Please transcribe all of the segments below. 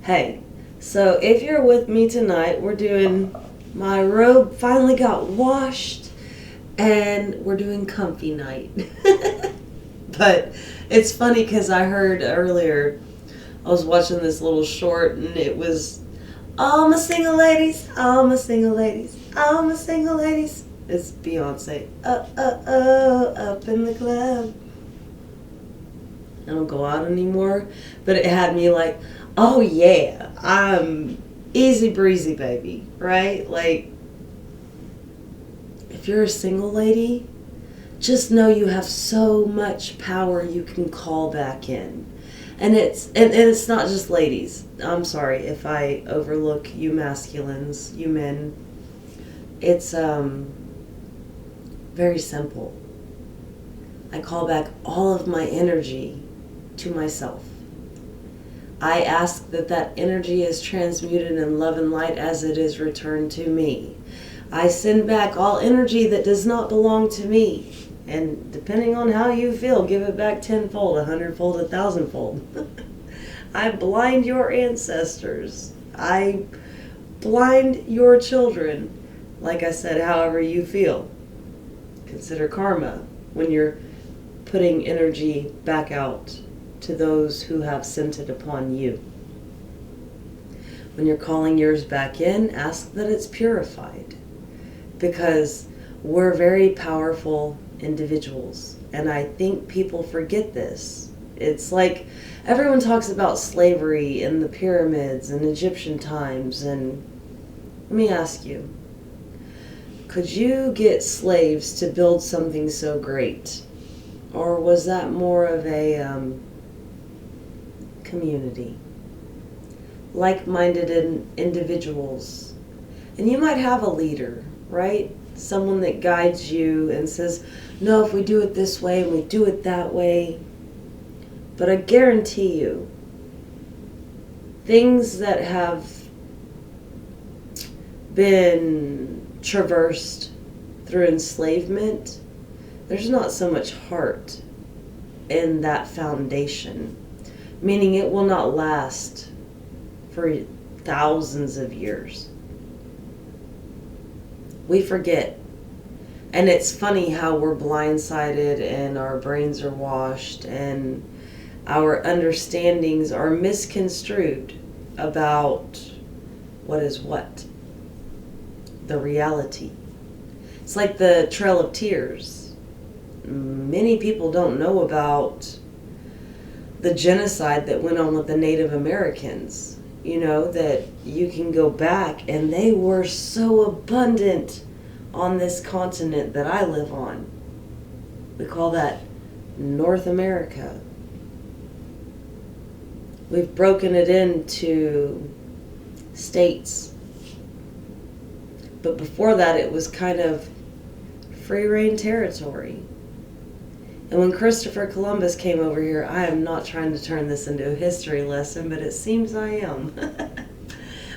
Hey, so if you're with me tonight, we're doing my robe finally got washed and we're doing comfy night. But it's funny because I heard earlier, I was watching this little short and it was all my single ladies, all my single ladies, all my single ladies. It's Beyonce. Up in the club. I don't go out anymore, but it had me like, oh yeah, I'm easy breezy, baby, right? Like, if you're a single lady, just know you have so much power you can call back in. And it's not just ladies. I'm sorry if I overlook you masculines, you men. It's very simple. I call back all of my energy to myself. I ask that that energy is transmuted in love and light as it is returned to me. I send back all energy that does not belong to me. And depending on how you feel, give it back tenfold, 100-fold, 1,000-fold. I blind your ancestors. I blind your children. Like I said, however you feel. Consider karma when you're putting energy back out to those who have sent it upon you. When you're calling yours back in, ask that it's purified. Because we're very powerful individuals. And I think people forget this. It's like everyone talks about slavery and the pyramids and Egyptian times. And let me ask you, could you get slaves to build something so great? Or was that more of a community? Like-minded individuals. And you might have a leader, right? Someone that guides you and says, no, if we do it this way and we do it that way. But I guarantee you, things that have been traversed through enslavement, there's not so much heart in that foundation. Meaning it will not last for thousands of years. We forget. And it's funny how we're blindsided and our brains are washed and our understandings are misconstrued about what is what. The reality. It's like the Trail of Tears. Many people don't know about the genocide that went on with the Native Americans. You know, that you can go back and they were so abundant on this continent that I live on. We call that North America. We've broken it into states. But before that, it was kind of free reign territory. And when Christopher Columbus came over here, I am not trying to turn this into a history lesson, but it seems I am.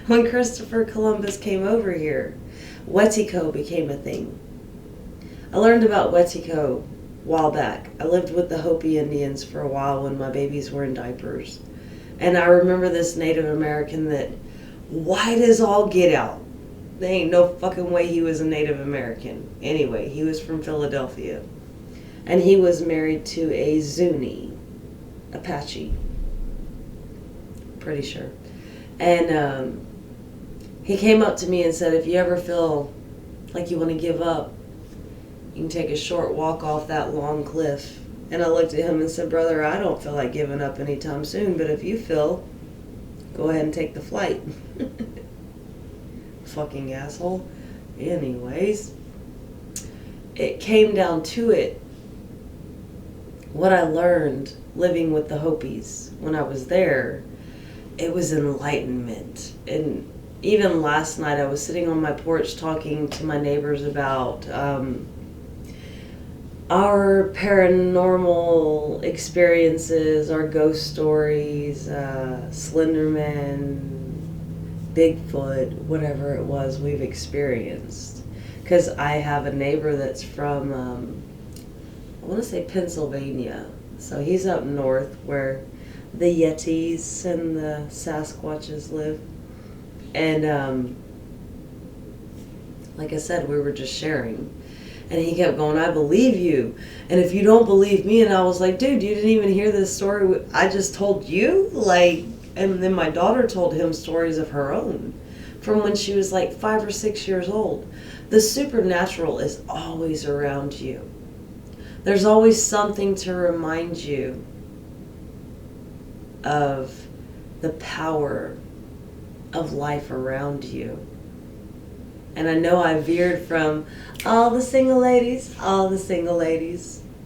When Christopher Columbus came over here, Wetiko became a thing. I learned about Wetiko a while back. I lived with the Hopi Indians for a while when my babies were in diapers. And I remember this Native American that white as all get out. There ain't no fucking way he was a Native American. Anyway, he was from Philadelphia. And he was married to a Zuni Apache. Pretty sure. And he came up to me and said, if you ever feel like you want to give up, you can take a short walk off that long cliff. And I looked at him and said, brother, I don't feel like giving up anytime soon, but if you feel, go ahead and take the flight. Fucking asshole. Anyways, it came down to it. What I learned living with the Hopis when I was there, it was enlightenment. And even last night I was sitting on my porch talking to my neighbors about our paranormal experiences, our ghost stories, Slenderman, Bigfoot, whatever it was we've experienced. Because I have a neighbor that's from I want to say Pennsylvania. So he's up north where the Yetis and the Sasquatches live. And like I said, we were just sharing. And he kept going, I believe you. And if you don't believe me, and I was like, dude, you didn't even hear this story I just told you? Like, and then my daughter told him stories of her own from when she was like 5 or 6 years old. The supernatural is always around you. There's always something to remind you of the power of life around you. And I know I veered from all the single ladies.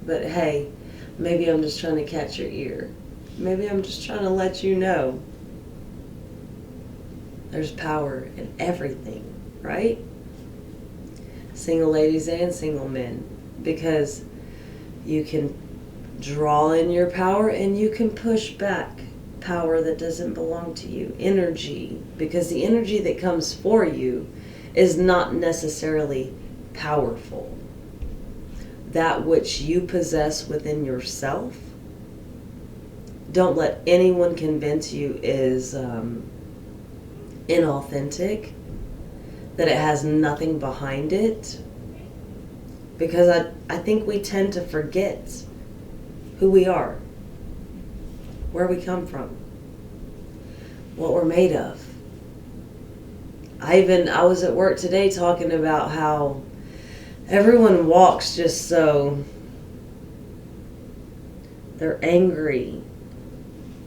But hey, maybe I'm just trying to catch your ear. Maybe I'm just trying to let you know there's power in everything, right? Single ladies and single men. Because you can draw in your power and you can push back power that doesn't belong to you. Energy. Because the energy that comes for you is not necessarily powerful. That which you possess within yourself, don't let anyone convince you is inauthentic, that it has nothing behind it. Because I think we tend to forget who we are, where we come from, what we're made of. I was at work today talking about how everyone walks just so they're angry,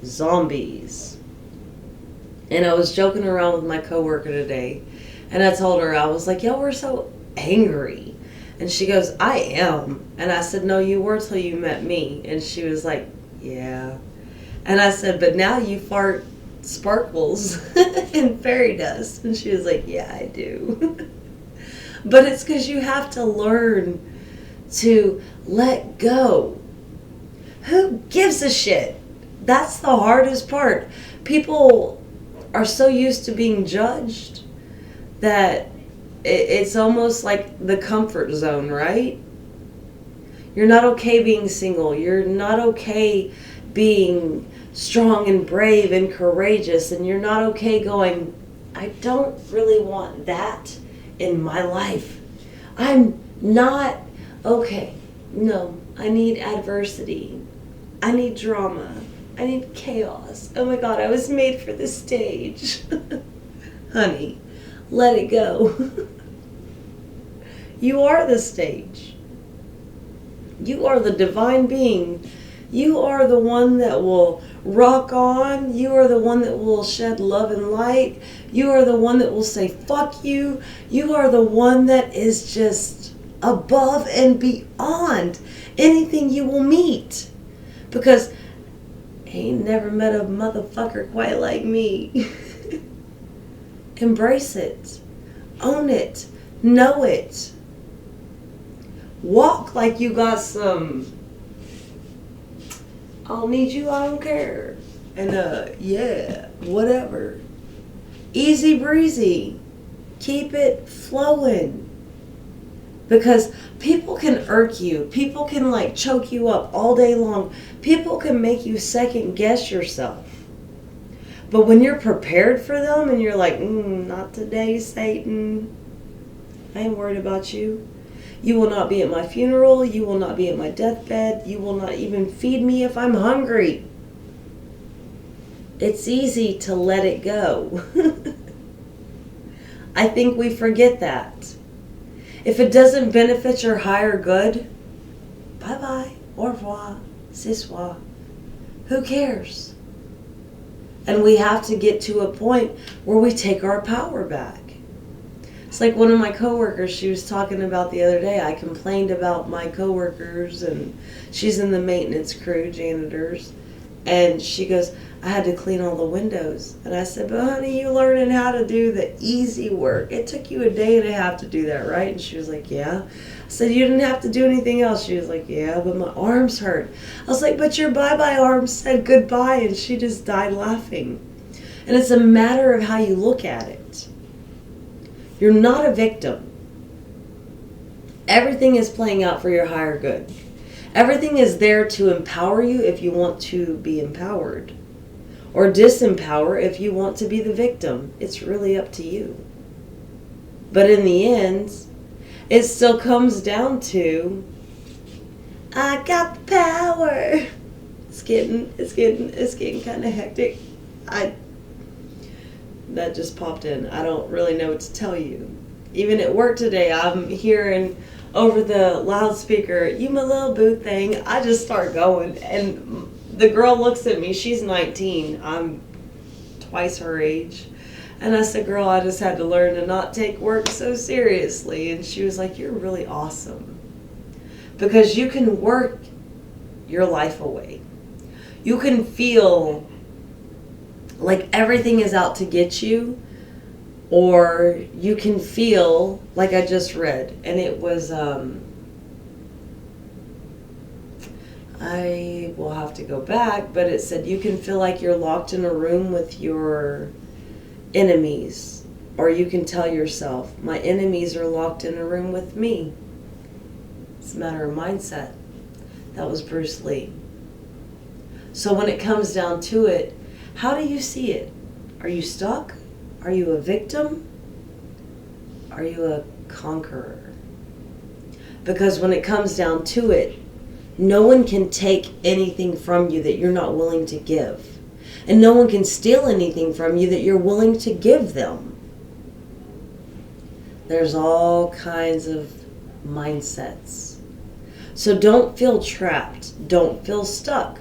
zombies. And I was joking around with my coworker today, and I told her, I was like, y'all were so angry. And she goes, I am. And I said, no, you were till you met me. And she was like, yeah. And I said, but now you fart sparkles and fairy dust. And she was like, yeah, I do. But it's because you have to learn to let go. Who gives a shit? That's the hardest part. People are so used to being judged that it's almost like the comfort zone, right? You're not okay being single. You're not okay being strong and brave and courageous. And you're not okay going, I don't really want that in my life. I'm not okay. No, I need adversity. I need drama. I need chaos. Oh my God, I was made for this stage. Honey, let it go. You are the stage. You are the divine being. You are the one that will rock on. You are the one that will shed love and light. You are the one that will say, fuck you. You are the one that is just above and beyond anything you will meet. Because I ain't never met a motherfucker quite like me. Embrace it. Own it. Know it. Walk like you got some, I'll need you, I don't care. And yeah, whatever. Easy breezy. Keep it flowing. Because people can irk you. People can like choke you up all day long. People can make you second guess yourself. But when you're prepared for them and you're like, not today, Satan. I ain't worried about you. You will not be at my funeral. You will not be at my deathbed. You will not even feed me if I'm hungry. It's easy to let it go. I think we forget that. If it doesn't benefit your higher good, bye-bye, au revoir, ce soir. Who cares? And we have to get to a point where we take our power back. It's like one of my coworkers, she was talking about the other day. I complained about my coworkers, and she's in the maintenance crew, janitors. And she goes, I had to clean all the windows. And I said, but honey, you learning how to do the easy work. It took you a day and a half to do that, right? And she was like, yeah. I said, you didn't have to do anything else. She was like, yeah, but my arms hurt. I was like, but your bye-bye arms said goodbye. And she just died laughing. And it's a matter of how you look at it. You're not a victim. Everything is playing out for your higher good. Everything is there to empower you if you want to be empowered. or disempower if you want to be the victim. It's really up to you. But in the end, it still comes down to, I got the power. It's getting kind of hectic. That just popped in. I don't really know what to tell you. Even at work today, I'm hearing over the loudspeaker, "You my little boo thing." I just start going, and the girl looks at me. She's 19. I'm twice her age. And I said, "Girl, I just had to learn to not take work so seriously." And she was like, "You're really awesome." Because you can work your life away. You can feel like everything is out to get you, or you can feel like I just read, and it was, I will have to go back, but it said you can feel like you're locked in a room with your enemies, or you can tell yourself, my enemies are locked in a room with me. It's a matter of mindset. That was Bruce Lee. So when it comes down to it, how do you see it? Are you stuck? Are you a victim? Are you a conqueror? Because when it comes down to it, no one can take anything from you that you're not willing to give. And no one can steal anything from you that you're willing to give them. There's all kinds of mindsets. So don't feel trapped. Don't feel stuck.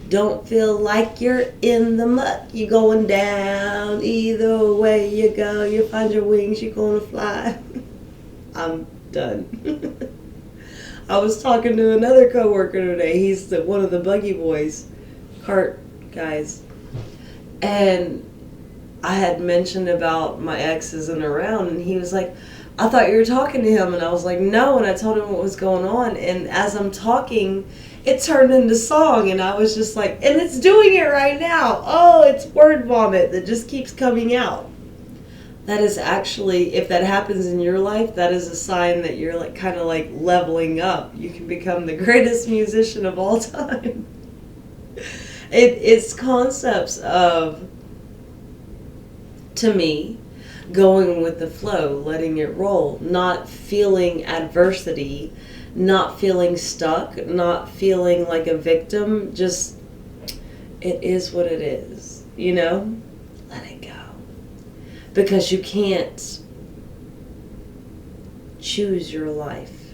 Don't feel like you're in the muck. You're going down. Either way you go, you find your wings, you're going to fly. I'm done. I was talking to another coworker today. He's one of the buggy boys, cart guys. And I had mentioned about my ex isn't around, and he was like, "I thought you were talking to him." And I was like, "No," and I told him what was going on. And as I'm talking, it turned into song, and I was just like, and it's doing it right now. Oh, it's word vomit that just keeps coming out. That is actually, if that happens in your life, that is a sign that you're like kind of like leveling up. You can become the greatest musician of all time. It's concepts of, to me, going with the flow, letting it roll, not feeling adversity, not feeling stuck, not feeling like a victim. Just, it is what it is, you know? Let it go. Because you can't choose your life.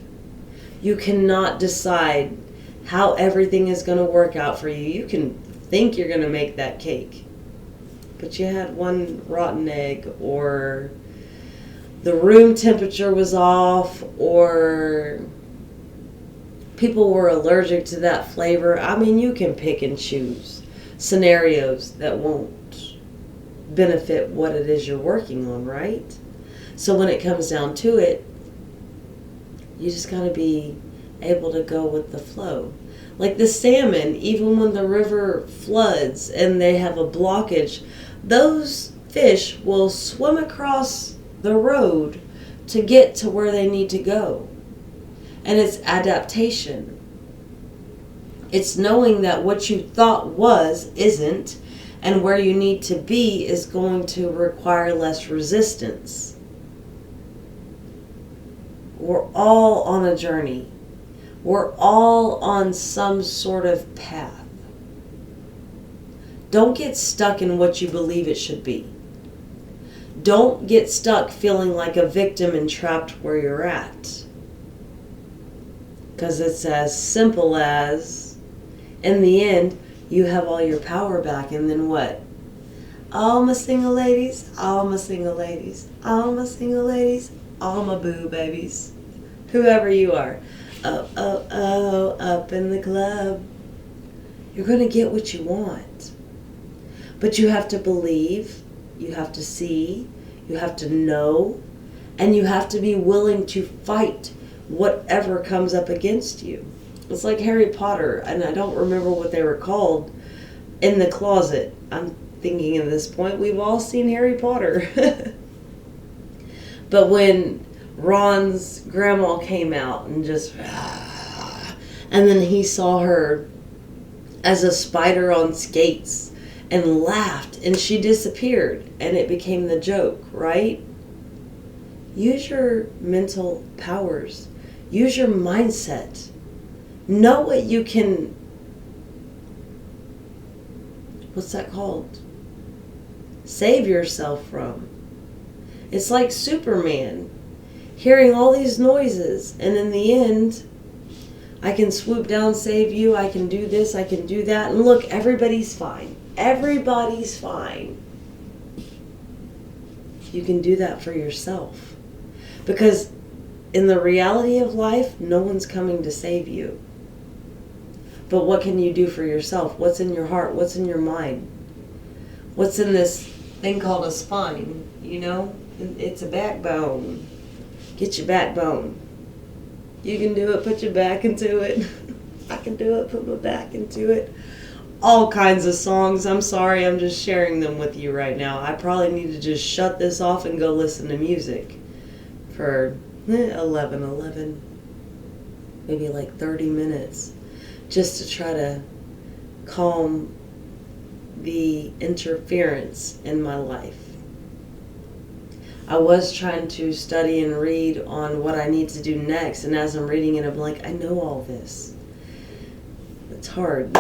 You cannot decide how everything is going to work out for you. You can think you're going to make that cake, but you had one rotten egg, or the room temperature was off, or people were allergic to that flavor. I mean, you can pick and choose scenarios that won't benefit what it is you're working on, right? So when it comes down to it, you just got to be able to go with the flow. Like the salmon, even when the river floods and they have a blockage, those fish will swim across the road to get to where they need to go. And it's adaptation. It's knowing that what you thought was isn't, and where you need to be is going to require less resistance. We're all on a journey. We're all on some sort of path. Don't get stuck in what you believe it should be. Don't get stuck feeling like a victim and trapped where you're at. Because it's as simple as, in the end, you have all your power back, and then what? All my single ladies, all my single ladies, all my single ladies, all my boo babies, whoever you are. Oh, oh, oh, up in the club. You're going to get what you want. But you have to believe, you have to see, you have to know, and you have to be willing to fight whatever comes up against you. It's like Harry Potter, and I don't remember what they were called, in the closet. I'm thinking at this point, we've all seen Harry Potter. But when Ron's grandma came out and just, and then he saw her as a spider on skates, and laughed, and she disappeared, and it became the joke, right? Use your mental powers. Use your mindset. Know what you can, what's that called? Save yourself from. It's like Superman, hearing all these noises, and in the end, I can swoop down, save you, I can do this, I can do that, and look, everybody's fine. Everybody's fine. You can do that for yourself. Because in the reality of life, no one's coming to save you. But what can you do for yourself? What's in your heart? What's in your mind? What's in this thing called a spine? You know? It's a backbone. Get your backbone. You can do it. Put your back into it. I can do it. Put my back into it. All kinds of songs. I'm sorry. I'm just sharing them with you right now. I probably need to just shut this off and go listen to music for 11, maybe like 30 minutes, just to try to calm the interference in my life. I was trying to study and read on what I need to do next, and as I'm reading it, I'm like, I know all this. It's hard.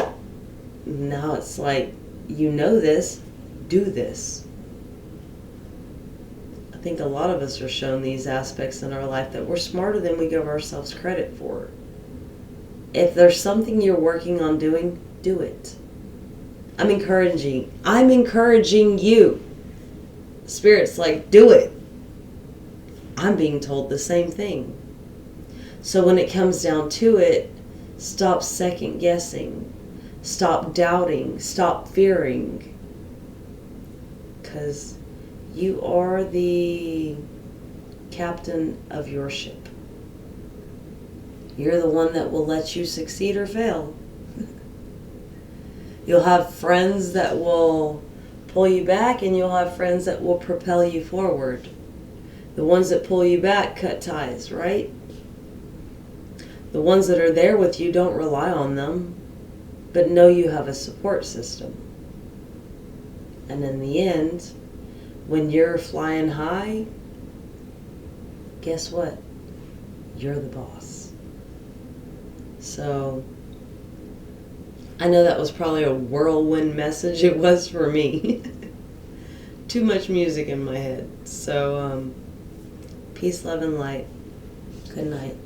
Now it's like, you know this, do this. I think a lot of us are shown these aspects in our life that we're smarter than we give ourselves credit for. If there's something you're working on doing, do it. I'm encouraging you. Spirit's like, do it. I'm being told the same thing. So when it comes down to it, stop second guessing. Stop doubting. Stop fearing. Because you are the captain of your ship. You're the one that will let you succeed or fail. You'll have friends that will pull you back, and you'll have friends that will propel you forward. The ones that pull you back cut ties, right? The ones that are there with you, don't rely on them, but know you have a support system. And in the end, when you're flying high, guess what? You're the boss. So, I know that was probably a whirlwind message. It was for me. Too much music in my head. So, peace, love, and light. Good night.